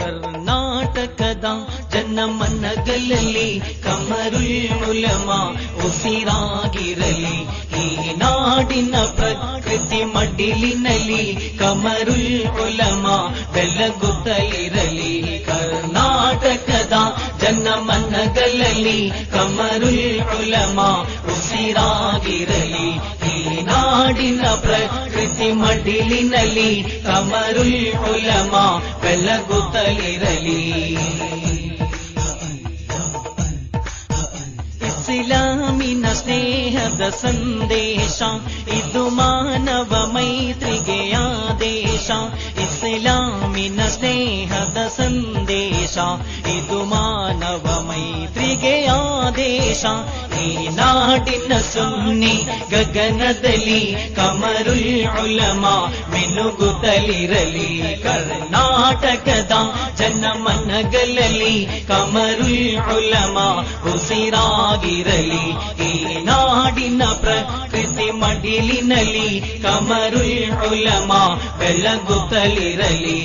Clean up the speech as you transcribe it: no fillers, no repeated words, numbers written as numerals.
ಕರ್ನಾಟಕದ ಜನಮನಗಳಲ್ಲಿ ಕಮರುಲ್ ಉಲಮಾ ಉಸಿರಾಗಿರಲಿ. ಈ ನಾಡಿನ ಪ್ರಕೃತಿ ಮಡಿಲಿನಲ್ಲಿ ಕಮರುಲ್ ಉಲಮಾ ಬೆಳಗುತ್ತಲಿರಲಿ. ಕರ್ನಾಟಕದ ಜನಮನಗಳಲ್ಲಿ ಕಮರುಲ್ ಉಲಮಾ ಉಸಿರಾಗಿರಲಿ. ಈ ನಾಡಿನ ಪ್ರಕೃತಿ ಮಡಿಲಿನಲ್ಲಿ ಕಮರುಲ್ ಉಲಮಾ ಬೆಳಗುತ್ತಲಿರಲಿ. ಇಸ್ಲಾಮಿನ ಸ್ನೇಹದ ಸಂದೇಶ ಇದು ಮಾನವ ಮೈತ್ರಿಗೆ ಆದೇಶ. ಇಸ್ಲಾಮಿನ ಸ್ನೇಹದ ಸಂದೇಶ ಇದು ಮಾನವ ಮೈತ್ರಿಗೆ ಆದೇಶ. ಈ ನಾಡಿನ ಸುನ್ನಿ ಗಗನದಲ್ಲಿ ಕಮರುಲ್ ಉಲಮಾ ಮಿನುಗುತ್ತಲಿರಲಿ. ಕರ್ನಾಟಕದ ಜನಮನಗಳಲ್ಲಿ ಕಮರುಲ್ ಉಲಮಾ ಉಸಿರಾಗಿರಲಿ. ಈ ನಾಡಿನ ಪ್ರಕೃತಿ ಮಡಿಲಿನಲ್ಲಿ ಕಮರುಲ್ ಉಲಮಾ ಬೆಳಗುತ್ತಲಿರಲಿ.